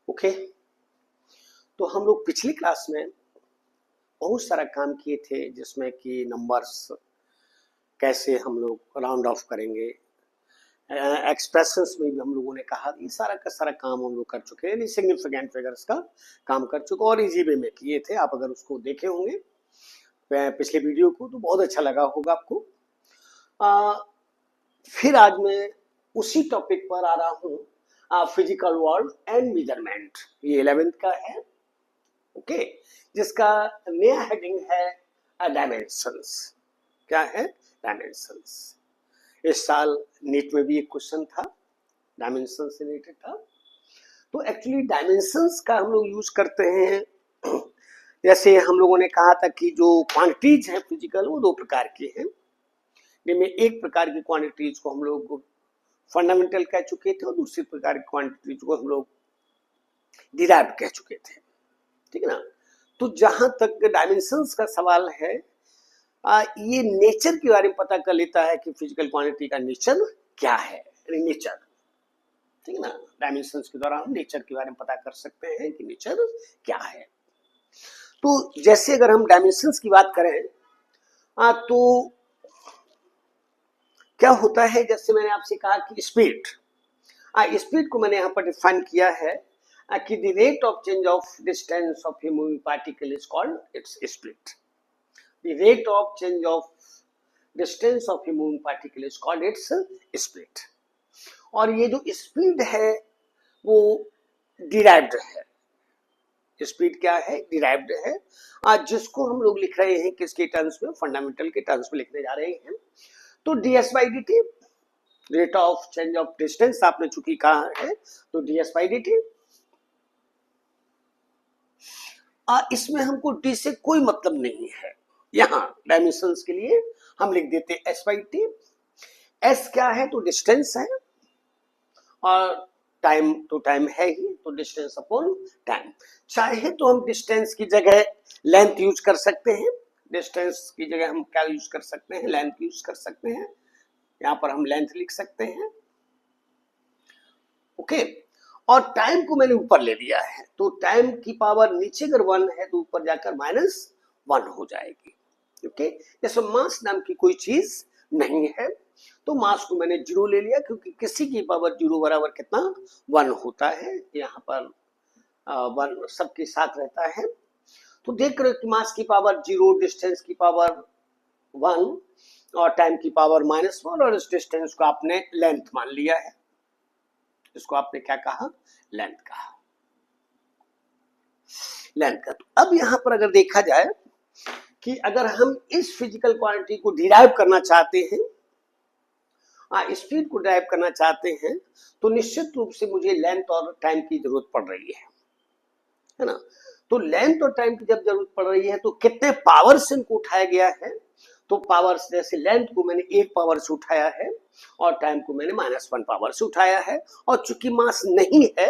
Okay. तो हम लोग पिछली क्लास में बहुत सारा काम किए थे, जिसमें कि नंबर्स कैसे हम लोग राउंड ऑफ करेंगे, एक्सप्रेशंस में भी हम लोगों ने कहा ये सारा का सारा काम हम लोग कर चुके हैं, सिग्निफिकेंट फिगर्स का काम कर चुके और इजी वे में किए थे। आप अगर उसको देखे होंगे पिछले वीडियो को तो बहुत अच्छा लगा होगा आपको। फिर आज मैं उसी टॉपिक पर आ रहा हूँ, फिजिकल वर्ल्ड एंड मेजरमेंट। ये 11th का है, ओके, जिसका नया हेडिंग है डायमेंशंस। क्या है? डायमेंशंस। इस साल नीट में भी एक क्वेश्चन था, डायमेंशन से रिलेटेड था। तो एक्चुअली डायमेंशंस का हम लोग यूज करते हैं, जैसे हम लोगों ने कहा था कि जो क्वांटिटीज हैं फिजिकल, वो दो प्रकार की हैं। जिनमें एक प्रकार की क्वांटिटीज को हम लोग फंडामेंटल कह चुके थे और दूसरी प्रकार की क्वांटिटीज को हम लोग डिराइव्ड कह चुके थे, ठीक है ना। तो जहां तक डायमेंशंस का सवाल है, ये नेचर के बारे में पता कर लेता है कि फिजिकल क्वांटिटी का नेचर क्या है, नेचर, ठीक है ना। डायमेंशंस के द्वारा हम नेचर के बारे में पता कर सकते हैं कि नेचर क्या है। तो जैसे अगर हम डायमेंशंस की बात करें, तो क्या होता है, जैसे मैंने आपसे कहा कि स्पीड, स्पीड को मैंने यहाँ पर डिफाइन किया है कि the rate of change of distance of a moving particle is called its speed. The rate of change of distance of a moving particle is called its speed. और ये जो स्पीड है वो डिराइव्ड है। Speed क्या है? Derived है। आज जिसको हम लोग लिख रहे हैं किसके टर्म्स में? फंडामेंटल के टर्म्स में लिखने जा रहे हैं। तो ds by D T, rate of change of distance आपने चूंकि कहा है, तो ds बाई डी टी। इसमें हमको d से कोई मतलब नहीं है। यहां डायमेंशंस के लिए हम लिख देते हैं s बाई टी। s क्या है? तो डिस्टेंस है, और टाइम तो टाइम है ही, तो डिस्टेंस अपॉन टाइम। चाहे तो हम डिस्टेंस की जगह लेंथ यूज कर सकते हैं, डिस्टेंस की जगह हम क्या यूज कर सकते हैं? लेंथ यूज कर सकते हैं। यहां पर हम लेंथ लिख सकते हैं, ओके। और टाइम को मैंने ऊपर ले लिया है, तो टाइम की पावर नीचे अगर 1 है तो ऊपर जाकर -1 हो जाएगी, ओके। जैसे मास नाम की कोई चीज नहीं है, तो मास को मैंने 0 ले लिया, क्योंकि किसी की पावर 0 बराबर कितना? 1 होता है। यहाँ पर 1 सबके साथ रहता है। तो देख रहे हो कि मास की पावर 0, डिस्टेंस की पावर 1 और टाइम की पावर -1, और इस डिस्टेंस को आपने लेंथ मान लिया है। इसको आपने क्या कहा? लेंथ कहा, लेंथ का। तो अब यहां पर अगर देखा जाए कि अगर हम इस फिजिकल क्वांटिटी को डिराइव करना चाहते हैं, स्पीड को डिराइव करना चाहते हैं, तो निश्चित रूप से मुझे लेंथ और टाइम की जरूरत पड़ रही है ना। तो लेंथ और टाइम की जब जरूरत पड़ रही है, तो कितने पावर से इनको उठाया गया है? तो पावर, जैसे लेंथ को मैंने 1 पावर से उठाया है और टाइम को मैंने -1 पावर से उठाया है, और चूंकि मास नहीं है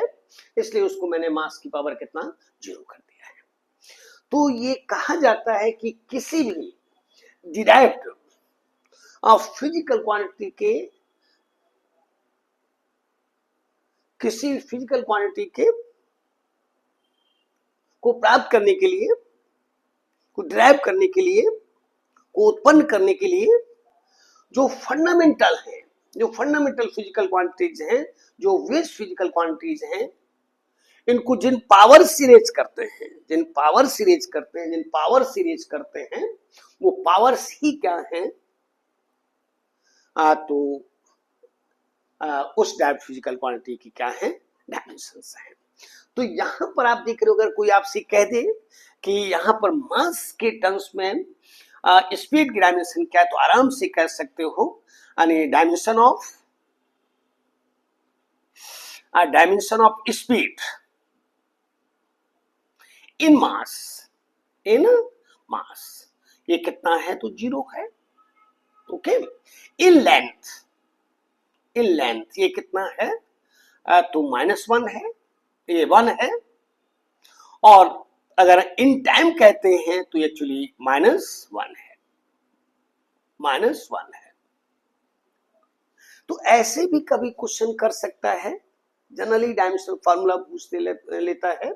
इसलिए उसको मैंने मास की पावर कितना? 0 कर दिया है। तो ये कहा जाता है कि किसी भी डिराइव्ड ऑफ फिजिकल क्वांटिटी के, किसी फिजिकल क्वांटिटी के को प्राप्त करने के लिए, को डिराइव करने के लिए, को उत्पन्न करने के लिए, जो फंडामेंटल है, जो फंडामेंटल फिजिकल क्वांटिटीज हैं, जो बेस फिजिकल क्वांटिटीज हैं, इनको जिन पावर से रेज करते हैं, जिन पावर से रेज करते हैं, जिन पावर से रेज करते हैं, वो पावर्स ही क्या हैं? तो उस डायरेक्ट फिजिकल क्वांटिटी की क्या है? डायमेंशंस है। तो यहां पर आप देख रहे हो, अगर कोई आपसे कह दे कि यहां पर मास के टर्म्स में स्पीड की डायमेंशन क्या है, तो आराम से कह सकते हो, यानी डायमेंशन ऑफ स्पीड इन मास, इन मास, ये कितना है? तो 0 है, okay. In length, in length ये कितना है? तो -1 है, ये 1 है। और अगर इन टाइम कहते हैं तो एक्चुअली -1 है, -1 है। तो ऐसे भी कभी क्वेश्चन कर सकता है जनरली डायमेंशनल फार्मूला लेता है,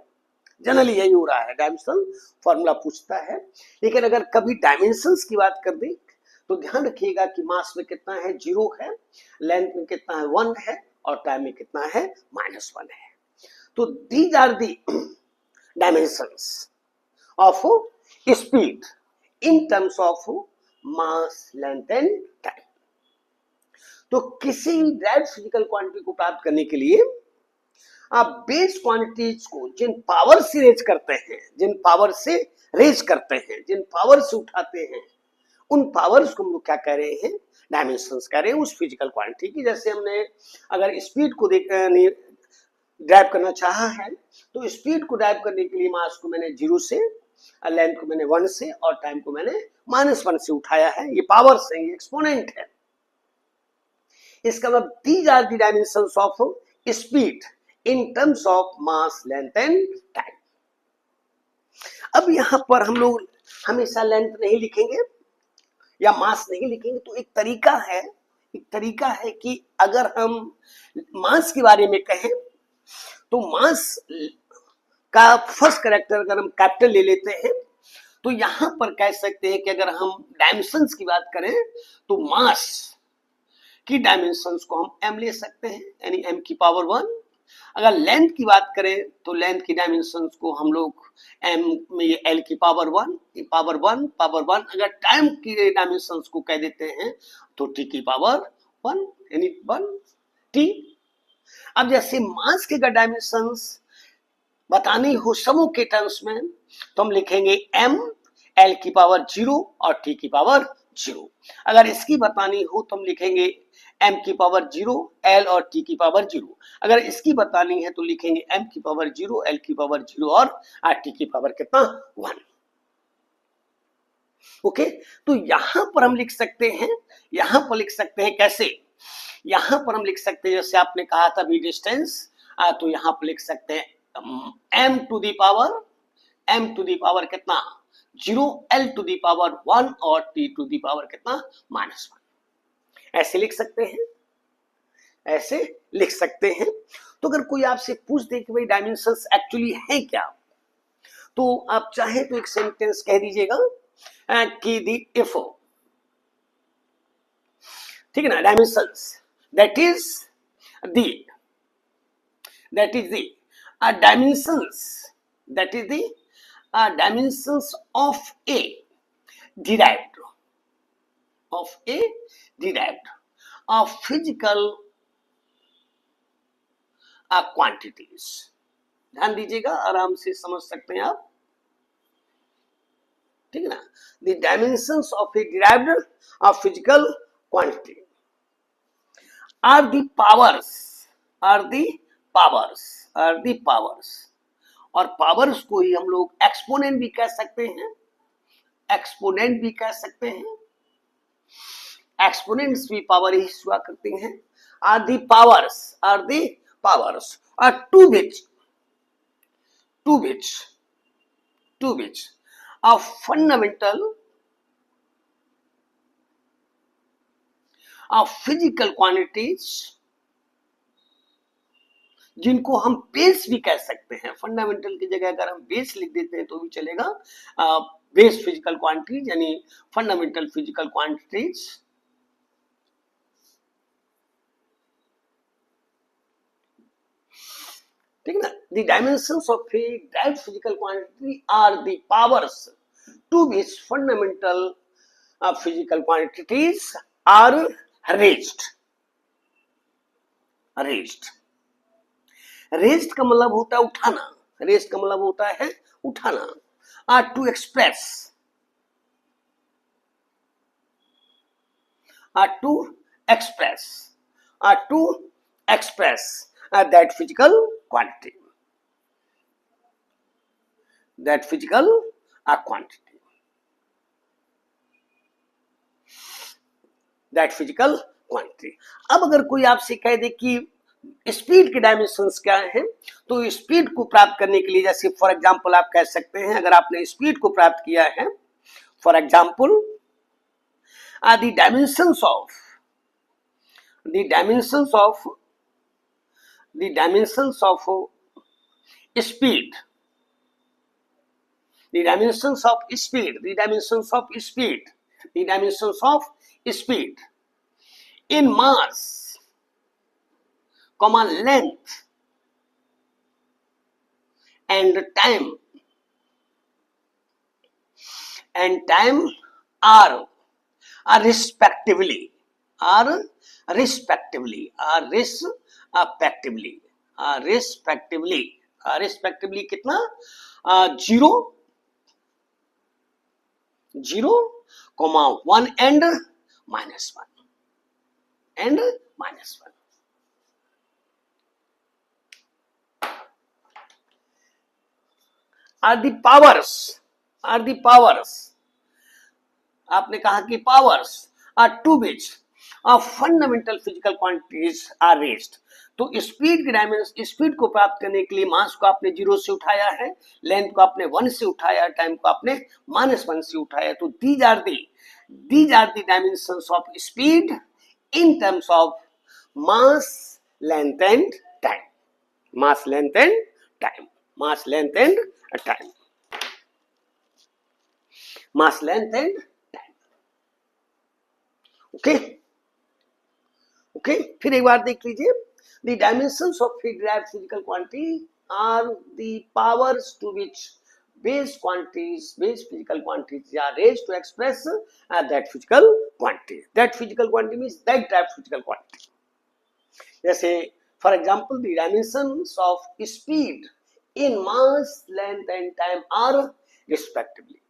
जनरली यही हो रहा है, डायमेंशनल फार्मूला पूछता है। लेकिन अगर कभी डायमेंशंस की बात कर दें तो ध्यान रखिएगा कि मास में कितना है, 0 है, लेंथ में कितना है, 1 है, और टाइम में कितना है, -1 है। तो these are the dimensions of speed in terms of mass, length and time. तो किसी डायरेक्ट फिजिकल क्वांटिटी को प्राप्त करने के लिए आप बेस क्वांटिटीज को जिन पावर से रेज करते हैं, जिन पावर से रेज करते हैं, जिन पावर से उठाते हैं, उन पावर्स को हम लोग क्या कह रहे हैं, डायमेंशंस कह रहे हैं उस फिजिकल क्वांटिटी की। जैसे हमने अगर स्पीड को ड्राइव करना चाहा है तो स्पीड को ड्राइव करने के लिए मास को मैंने 0 से, लेंथ को मैंने 1 से, और टाइम को मैंने -1 से उठाया है। ये पावर्स है, ये एक्सपोनेंट है। इसका मतलब these are the dimensions of speed in terms of mass, length and time. अब यहां पर हम लोग हमेशा लेंथ नहीं लिखेंगे या मास नहीं लिखेंगे। तो एक तरीका है कि अगर हम मास के बारे में कहें तो मास का फर्स्ट कैरेक्टर अगर हम कैपिटल ले लेते हैं तो यहां पर कह सकते हैं कि अगर हम डायमेंशंस की बात करें तो मास की डायमेंशंस को हम m ले सकते हैं, यानी m की पावर 1। अगर लेंथ की बात करें तो लेंथ की डायमेंशंस को हम लोग m में ये l की पावर 1, पावर 1। अगर टाइम की डायमेंशंस को कह देते हैं तो t की पावर 1, यानी 1t। अब जैसे मास के अगर डायमेंशंस बतानी हो समूह के टर्म्स में तो हम लिखेंगे m, l की पावर 0 और t की पावर 0। अगर इसकी बतानी हो तो हम लिखेंगे m की पावर 0, l और t की पावर 0। अगर इसकी बतानी है तो लिखेंगे m की पावर 0, l की पावर 0 और t की पावर कितना, 1। ओके, तो यहां पर हम लिख सकते हैं, कैसे? यहां पर हम लिख सकते हैं जैसे आपने कहा था भी डिस्टेंस, तो यहां पर लिख सकते हैं m टू दी पावर कितना, 0, l टू दी पावर 1 और t टू दी पावर कितना, -1। ऐसे लिख सकते हैं। तो अगर कोई आपसे पूछ दे कि भाई डायमेंशंस एक्चुअली है क्या, तो आप चाहे तो एक सेंटेंस कह दीजिएगा कि दी इफ, ठीक है ना, dimensions that is the dimensions of a derived of physical quantities। ध्यान दीजिएगा, आराम से समझ सकते हैं आप, ठीक है ना। The dimensions of a derived of physical quantity are the powers, और पावर्स को ही हम लोग एक्सपोनेंट भी कह सकते हैं, एक्सपोनेंट्स भी पावर ही हुआ करते हैं। आर दी पावर्स और to which of fundamental of physical quantities, जिनको हम बेस भी कह सकते हैं। फंडामेंटल की जगह अगर हम बेस लिख देते हैं तो भी चलेगा। बेस फिजिकल क्वांटिटीज यानी फंडामेंटल फिजिकल क्वांटिटीज। ठीक है ना। The dimensions of a direct physical quantity are the powers to which fundamental physical quantities are raised. Raised का मतलब होता है उठाना। Are to express that physical quantity, अब अगर कोई आपसे कह दे कि स्पीड के डायमेंशंस क्या हैं, तो स्पीड को प्राप्त करने के लिए जैसे फॉर एग्जांपल आप कह सकते हैं, अगर आपने स्पीड को प्राप्त किया है, for example the dimensions of the dimensions of speed, the dimensions of speed, the dimensions of speed, the dimensions of speed in mass, comma length and time are respectively, are respectively, are respectively, are respectively, respectively कितना 0, 0, 1 and minus 1 and minus 1. Are the powers, are the powers, आपने कहा कि powers are to which fundamental physical quantities are raised. तो speed की डायमेंशन, speed को प्राप्त करने के लिए मास को आपने 0 से उठाया है, लेंथ को आपने 1 से उठाया, टाइम को आपने -1 से उठाया. तो these are the dimensions of speed in terms of mass, length and time. Mass, length and time. Mass, length and time. Mass, length and time. Okay okay, फिर एक बार देख लीजिए. The dimensions of derived physical quantity are the powers to which base physical quantities are raised to express that physical quantity. That physical quantity means that derived physical quantity. जैसे for example, the dimensions of speed in mass, length and time are respectively.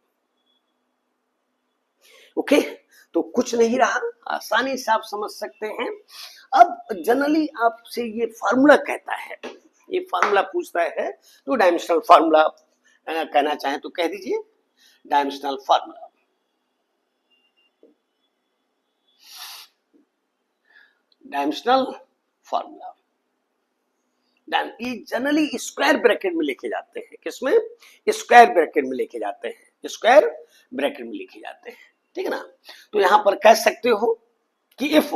Okay तो कुछ नहीं रहा, आसानी से आप समझ सकते हैं. अब जनरली आपसे ये फार्मूला कहता है, ये फार्मूला पूछता है, तो डायमेंशनल फार्मूला कहना चाहें तो कह दीजिए. डायमेंशनल फार्मूला, डायमेंशनल फार्मूला ये जनरली स्क्वायर ब्रैकेट में लिखे जाते हैं. किसमें? स्क्वायर ब्रैकेट में लिखे जाते हैं, स्क्वायर ब्रैकेट में लिखे जाते हैं. ठीक है ना. तो यहां पर कह सकते हो कि if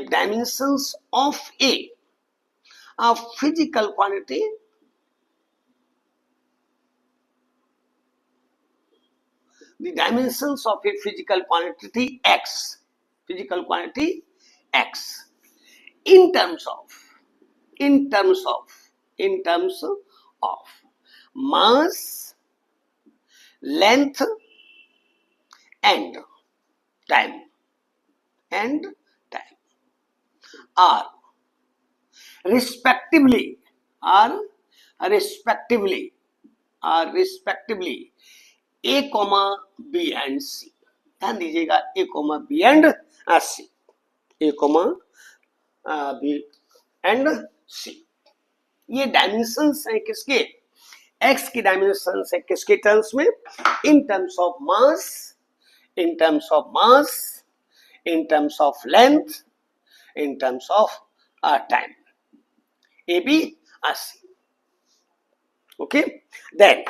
dimensions of a physical quantity the dimensions of a physical quantity x in terms of mass, length and time are respectively a comma b and c. ध्यान दीजिएगा, a comma b and c, a comma b and c. ये dimensions हैं किसके? x की dimensions है किसके terms में? इन terms of mass, in terms of mass, in terms of length, in terms of time. A, B, C. Okay. Then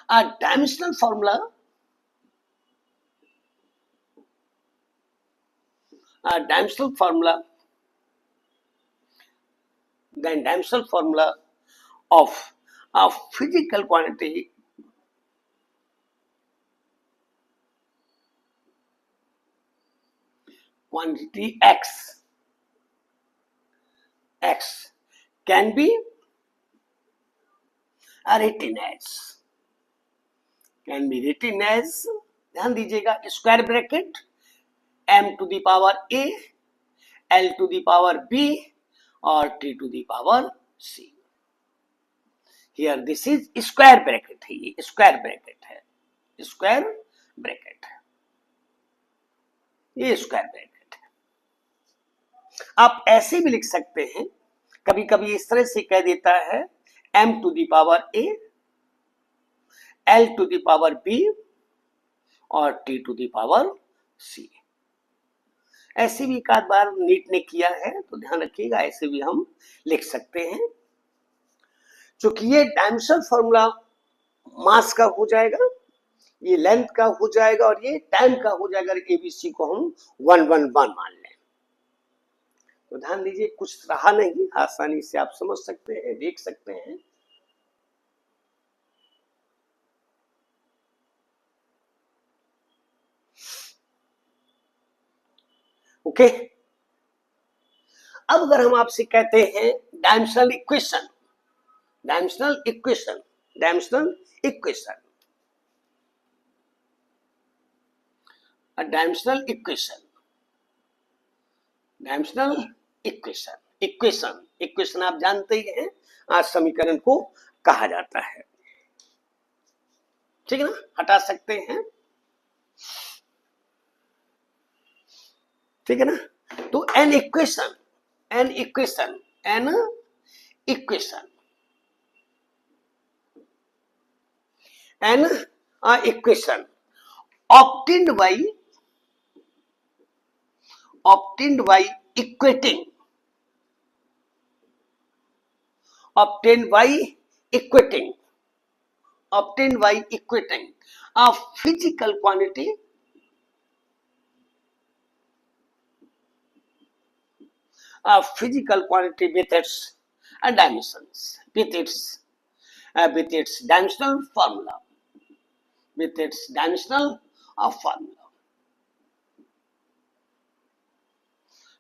a dimensional formula, of a physical quantity x can be written as, ध्यान दीजिएगा, square bracket m to the power a, l to the power b और t to the power c. Here this is square bracket है, ये square bracket है, square bracket है, ये square bracket है. आप ऐसे भी लिख सकते हैं, कभी कभी इस तरह से कह देता है m to the power a, l to the power b और t to the power c. ऐसे भी एक आध बार नीट ने किया है, तो ध्यान रखिएगा, ऐसे भी हम लिख सकते हैं. चूंकि ये डायमेंशनल फॉर्मूला मास का हो जाएगा, ये लेंथ का हो जाएगा और ये टाइम का हो जाएगा। एबीसी को हम 111 मान लें तो ध्यान दीजिए कुछ रहा नहीं, आसानी से आप समझ सकते हैं, देख सकते हैं। ओके, अब अगर हम आपसे कहते हैं dimensional equation, dimensional equation, dimensional equation, dimensional equation, dimensional equation, equation, equation आप जानते ही हैं, आज समीकरण को कहा जाता है, ठीक है ना, हटा सकते हैं, ठीक है ना। तो an equation, an equation, an equation, an equation obtained by equating, obtained by equating, obtained by equating a physical quantity, a physical quantity with its dimensions, with its dimensional formula, with its dimensional formula,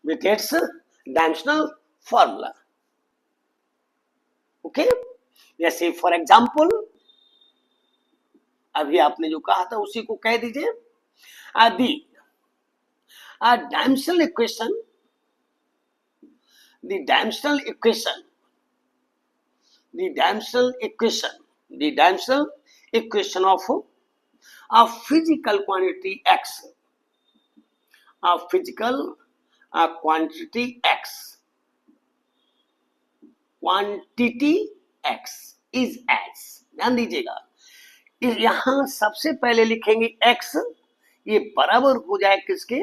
with its dimensional formula. Okay, जैसे for example अभी आपने जो कहा था उसी को कह दीजिए, the dimensional equation, the dimensional equation, the dimensional equation, the dimensional equation of a physical quantity x, a physical quantity x, quantity x is as, ध्यान दीजिएगा यहां सबसे पहले लिखेंगे x, ये बराबर हो जाए किसके,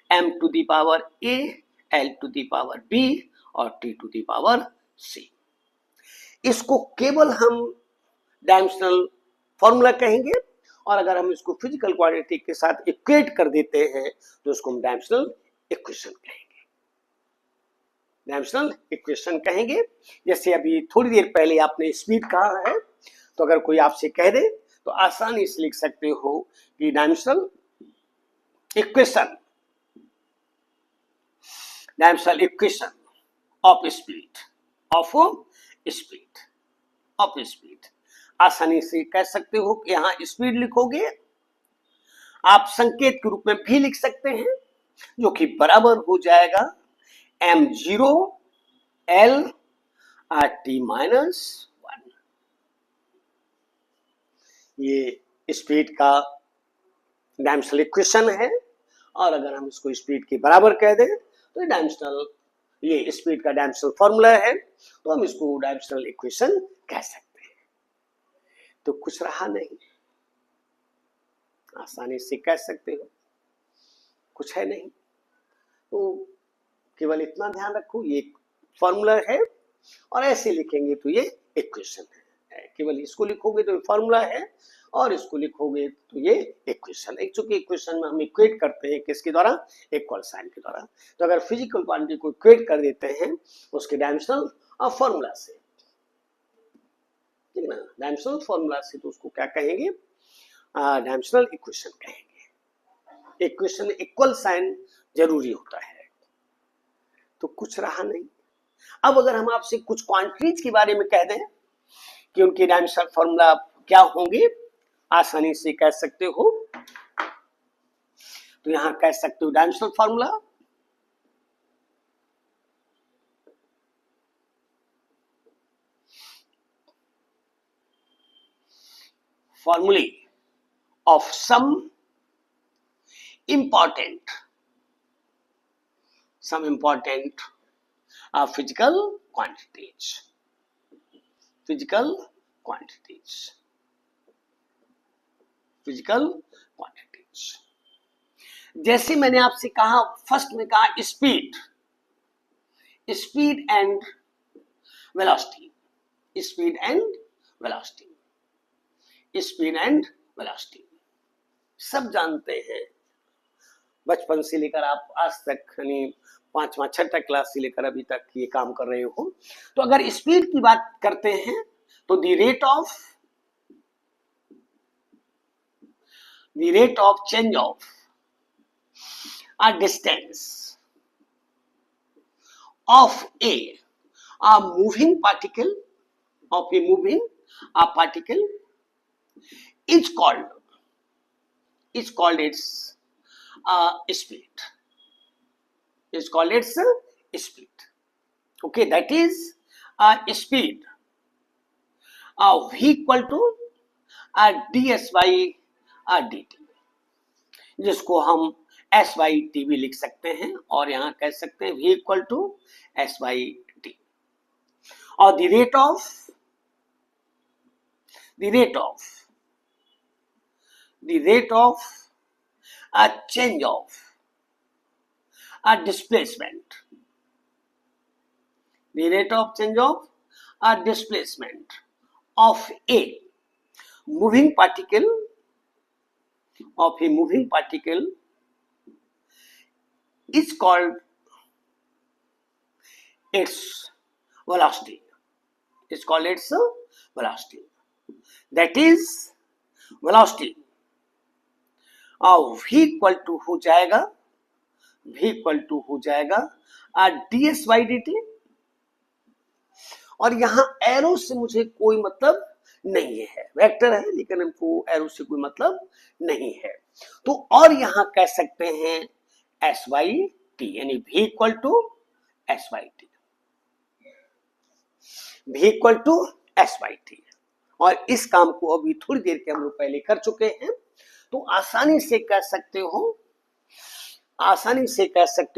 m to the power a, l to the power b और t to the power c। इसको केवल हम डायमेंशनल फॉर्मूला कहेंगे और अगर हम इसको फिजिकल क्वांटिटी के साथ इक्वेट कर देते हैं तो उसको हम डायमेंशनल इक्वेशन कहेंगे, डायमेंशनल इक्वेशन कहेंगे। जैसे अभी थोड़ी देर पहले आपने स्पीड कहा है, तो अगर कोई आपसे कह दे तो आसानी से लिख सकते हो कि dimensional equation, dimensional equation of speed, of speed, of speed. आसानी से कह सकते हो कि यहां स्पीड लिखोगे, आप संकेत के रूप में भी लिख सकते हैं जो कि बराबर हो जाएगा m0 l t माइनस 1। ये स्पीड का डायमेंशनल इक्वेशन है और अगर हम इसको स्पीड के बराबर कह दें तो डायमेंशनल, ये स्पीड का डायमेंशनल फॉर्मूला है तो हम इसको डायमेंशनल इक्वेशन कह सकते हैं। तो कुछ रहा नहीं, आसानी से कह सकते हो, कुछ है नहीं। तो केवल इतना ध्यान रखो ये फॉर्मूला है और ऐसे लिखेंगे तो ये इक्वेशन है, केवल इसको लिखोगे तो फॉर्मूला है और इसको लिखोगे तो ये इक्वेशन है। चूंकि इक्वेशन में हम इक्वेट करते हैं किसके द्वारा, इक्वल साइन के द्वारा। तो अगर फिजिकल क्वांटिटी को इक्वेट कर देते हैं उसके डायमेंशनल फॉर्मूला से, ठीक है ना, डायमेंशनल फॉर्मूला से, तो उसको क्या कहेंगे, डायमेंशनल इक्वेशन कहेंगे। इक्वेशन में इक्वल साइन जरूरी होता है। तो कुछ रहा नहीं। अब अगर हम आपसे कुछ क्वांटिटीज के बारे में कह दें कि उनके डायमेंशनल फॉर्मूला क्या होंगे, आसानी से कह सकते हो। तो यहां कह सकते हो dimensional formula, formulae of some important physical quantities, physical quantities, physical quantities। जैसे मैंने आपसे कहा, फर्स्ट में कहा speed, speed and velocity, speed and velocity, speed and velocity. सब जानते हैं, बचपन से लेकर आप आज तक यानी 5वां 6ठा क्लास से लेकर अभी तक ये काम कर रहे हो। तो अगर स्पीड की बात करते हैं तो the rate of change of a distance of a moving particle is called its speed. Is called its speed. Okay, that is speed v equal to ds by dt, जिसको हम एस बाई टी भी लिख सकते हैं और यहां कह सकते हैं v equal to S by T. और the rate of a change of a displacement, the rate of change of a displacement of a moving particle is called its velocity. It's called its velocity. That is velocity v equal to हो जाएगा ds by dt। और यहां arrow से मुझे कोई मतलब नहीं है, वेक्टर है लेकिन हमको एरो से कोई मतलब नहीं है। तो और यहां कह सकते हैं एस बाई टी, यानी v equal to S by T, v equal to S by T. और इस काम को अभी थोड़ी देर के हम लोग पहले कर चुके हैं। तो आसानी से कह सकते हो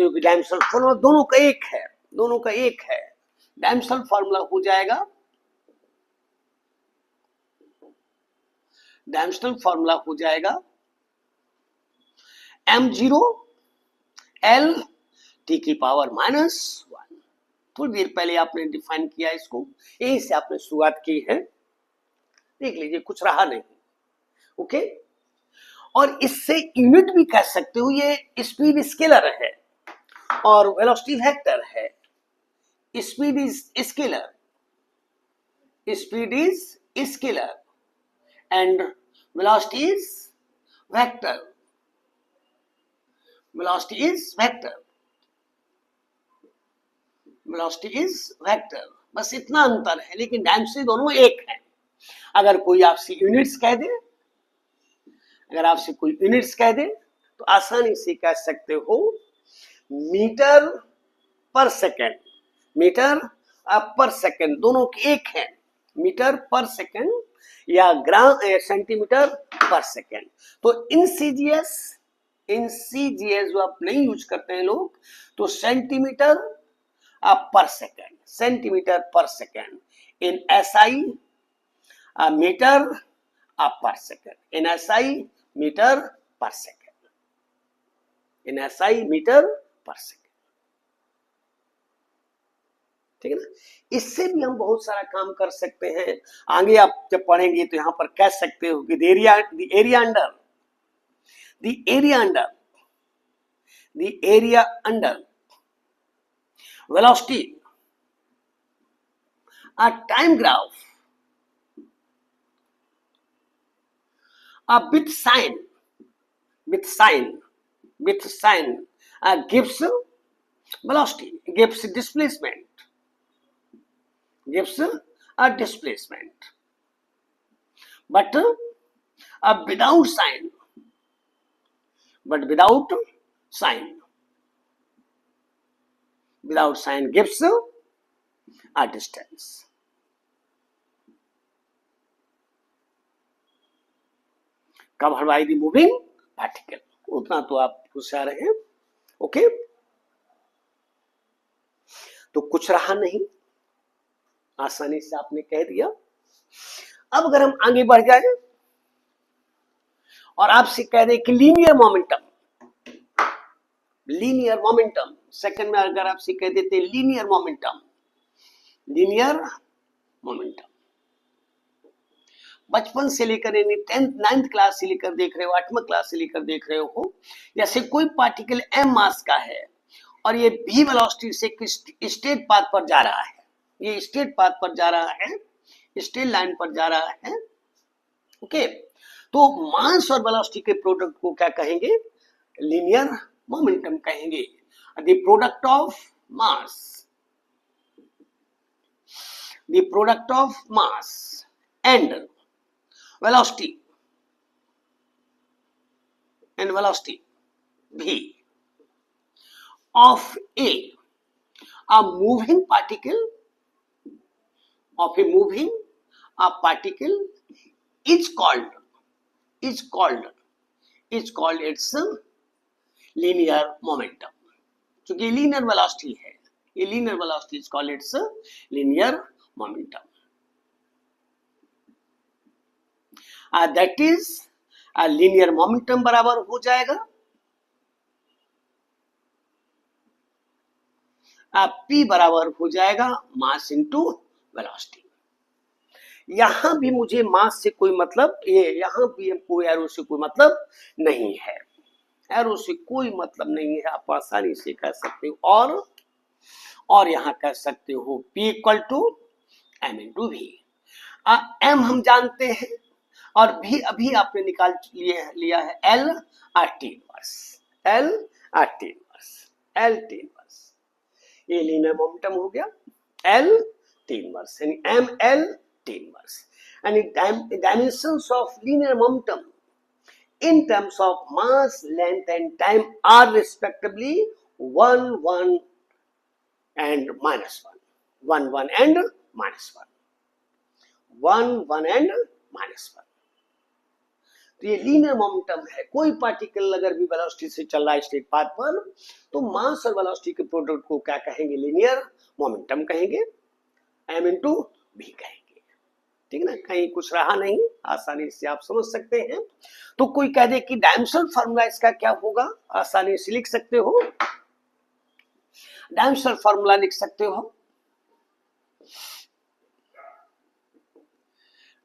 कि डायमेंशनल फॉर्मूला दोनों का एक है। डायमेंशनल फॉर्मूला हो जाएगा m0 l t की पावर -1। थोड़ी देर पहले आपने डिफाइन किया इसको, यही से आपने शुरुआत की है, देख लीजिए कुछ रहा नहीं। ओके, और इससे यूनिट भी कह सकते हो, ये स्पीड स्केलर है और वेलोसिटी वेक्टर है। Speed is scalar and velocity is vector. बस इतना अंतर है, लेकिन डायमेंशन दोनों एक है। अगर कोई आपसे यूनिट्स कह दे तो आसानी से कह सकते हो मीटर पर सेकेंड दोनों के एक है, मीटर पर सेकेंड या ग्राम सेंटीमीटर पर सेकेंड। तो इनसीजीएस जो आप नहीं यूज करते हैं लोग, तो सेंटीमीटर पर सेकेंड इन एसआई मीटर पर सेकेंड, इन एसआई मीटर पर सेकेंड। ठीक है ना। इससे भी हम बहुत सारा काम कर सकते हैं। आगे आप जब पढ़ेंगे तो यहां पर कह सकते हो कि the area under velocity a time graph with sign gives velocity, gives displacement, but without sign gives a distance. covered by the moving particle, उतना तो आप होशियार हैं। ओके, तो कुछ रहा नहीं, आसानी से आपने कह दिया। अब अगर हम आगे बढ़ जाए और आपसे कह दें कि लीनियर मोमेंटम, सेकंड में अगर आपसे कह देते लीनियर मोमेंटम बचपन से लेकर यानी 10th 9th क्लास से लेकर देख रहे हो, 8वीं क्लास से लेकर देख रहे हो, जैसे कोई पार्टिकल m मास का है और ये v वेलोसिटी से स्ट्रेट पाथ पर जा रहा है, ये स्ट्रेट पाथ पर जा रहा है, स्ट्रेट लाइन पर जा रहा है, ओके। तो मास और वेलोसिटी के प्रोडक्ट को क्या कहेंगे? लीनियर मोमेंटम कहेंगे। The product of mass, the product of mass and velocity v of a moving particle is called its linear momentum। चूंकि linear velocity है, ये linear velocity is called its linear momentum। That is linear momentum बराबर हो जाएगा P बराबर हो जाएगा mass into velocity. यहां भी मुझे मास से कोई मतलब, ये यहां भी हमको एरो से कोई मतलब नहीं है, एरो से कोई मतलब नहीं है, आप आसानी से कह सकते हो। और यहां कह सकते हो P equal to m into V. m हम जानते हैं और भी अभी आपने निकाल लिया है L RT inverse, L RT inverse, L T inverse, ये लीनियर मोमेंटम हो गया L T इनवर्स यानी M L T इनवर्स। यानी dimensions of linear momentum in terms of mass, length and time are respectively 1 1 and minus 1, 1 1 and minus 1, 1 1 and minus 1। तो ये linear momentum है। कोई particle अगर भी वेलोसिटी से चल रहा है स्ट्रेट पाथ पर, तो मास और वेलोसिटी के प्रोडक्ट को क्या कहेंगे? लीनियर मोमेंटम कहेंगे, m इंटू v कहेंगे। ठीक ना, कहीं कुछ रहा नहीं, आसानी से आप समझ सकते हैं। तो कोई कह दे कि डायमेंशनल फार्मूला इसका क्या होगा, आसानी से लिख सकते हो, डायमेंशनल फार्मूला लिख सकते हो,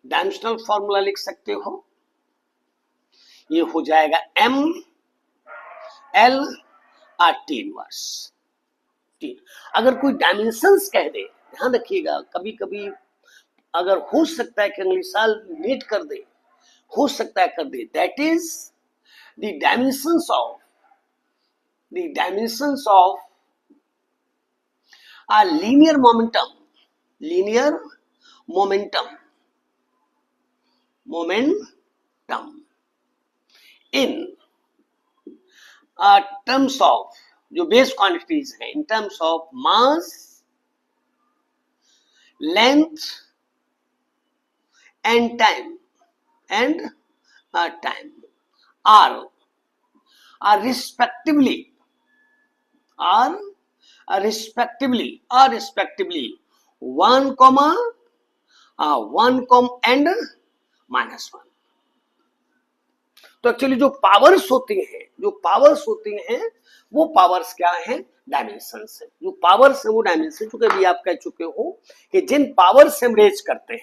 डायमेंशनल फार्मूला लिख सकते हो, ये हो जाएगा m l r t inverse. अगर कोई डायमेंशंस कह दे, ध्यान रखिएगा, कभी कभी अगर हो सकता है कि अगले साल नीट कर दे, हो सकता है कर दे, that is the dimensions of a linear momentum in terms of जो बेस क्वांटिटीज हैं, in terms of mass, length and time are respectively 1, 1 and -1। तो एक्चुअली जो पावर्स होती हैं वो पावर्स क्या हैं? डायमेंशंस है। जो पावर्स है वो डायमेंशन, चूंकि अभी आप कह चुके हो कि जिन पावर से हम रेज करते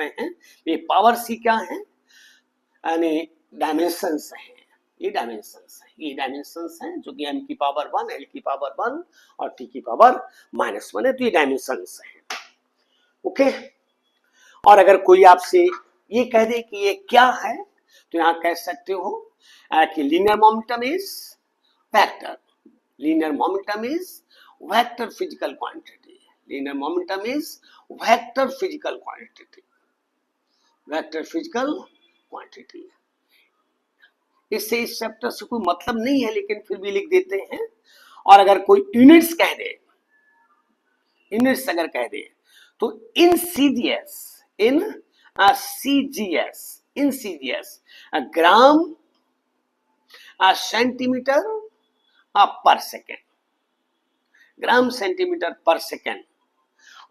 हैं ये पावर्स ही क्या है? यानी डायमेंशंस हैं। ये डायमेंशंस हैं जो कि m की पावर 1, l की पावर 1 और t की पावर -1 है। तो ये डायमेंशंस हैं, ओके। और अगर कोई आपसे ये कह दे कि ये क्या है, तो यहां कह सकते हो कि linear momentum is vector, physical quantity, vector physical quantity. इससे इस चैप्टर से कोई मतलब नहीं है, लेकिन फिर भी लिख देते हैं। और अगर कोई यूनिट्स अगर कह दे तो इन CGS ग्राम सेंटीमीटर पर सेकेंड,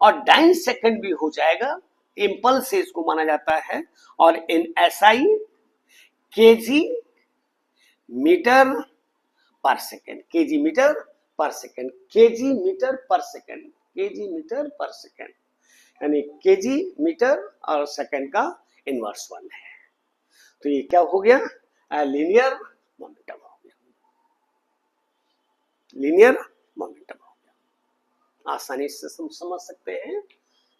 और डाइन सेकेंड भी हो जाएगा, इम्पल्स से इसको माना जाता है। और इन SI केजी मीटर पर सेकेंड, यानी केजी मीटर और सेकंड का इनवर्स 1 है। तो ये क्या हो गया, लीनियर मोमेंटम हो गया, लीनियर मोमेंटम हो गया। आसानी से समझ सकते हैं,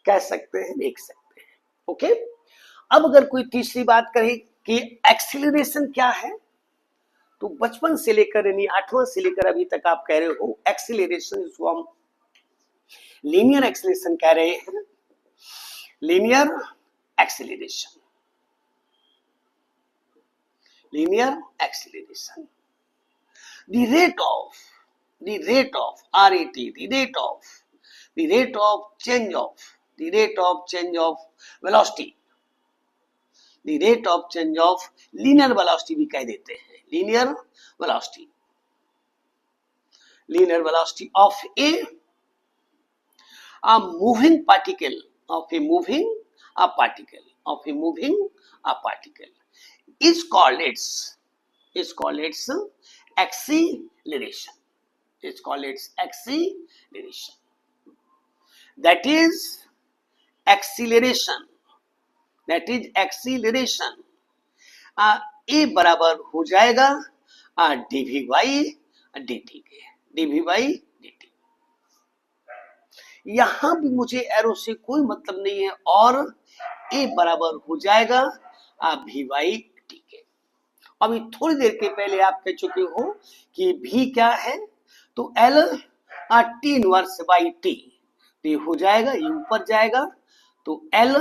कह सकते हैं, देख सकते हैं। ओके, अब अगर कोई तीसरी बात करें कि एक्सीलरेशन क्या है, तो बचपन से लेकर यानी 8वां से लेकर अभी तक आप कह रहे हो एक्सीलरेशन, जिसको हम लीनियर एक्सीलरेशन कह रहे हैं, linear acceleration, linear acceleration, the rate of RAT, the rate of change of velocity, the rate of change of linear velocity भी कह देते हैं, linear velocity of a moving particle, is called its acceleration, that is acceleration, a बराबर हो जाएगा dv by dt के, dv by dt। यहां भी मुझे एरो से कोई मतलब नहीं है, और a बराबर हो जाएगा v बाई टी के। अभी थोड़ी देर के पहले आप कह चुके हो कि v क्या है, तो l T inverse by T, ये हो जाएगा, ये ऊपर जाएगा, तो l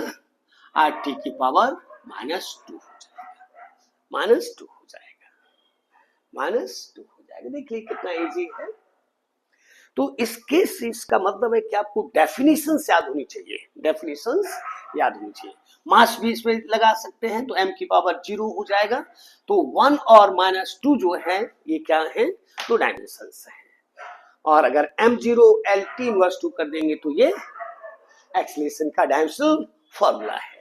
टी की पावर -2 हो जाएगा, -2 हो जाएगा, -2 हो जाएगा। देखिए कितना इजी है। तो इसके से इसका मतलब है कि आपको डेफिनेशंस याद होनी चाहिए, डेफिनेशंस याद होनी चाहिए। मास भी इसमें लगा सकते हैं, तो m की पावर 0 हो जाएगा, तो 1 और -2 जो है ये क्या है, तो डायमेंशंस है। और अगर m0 LT इनवर्स 2 कर देंगे तो ये एक्सीलरेशन का डायमेंशनल फॉर्मूला है।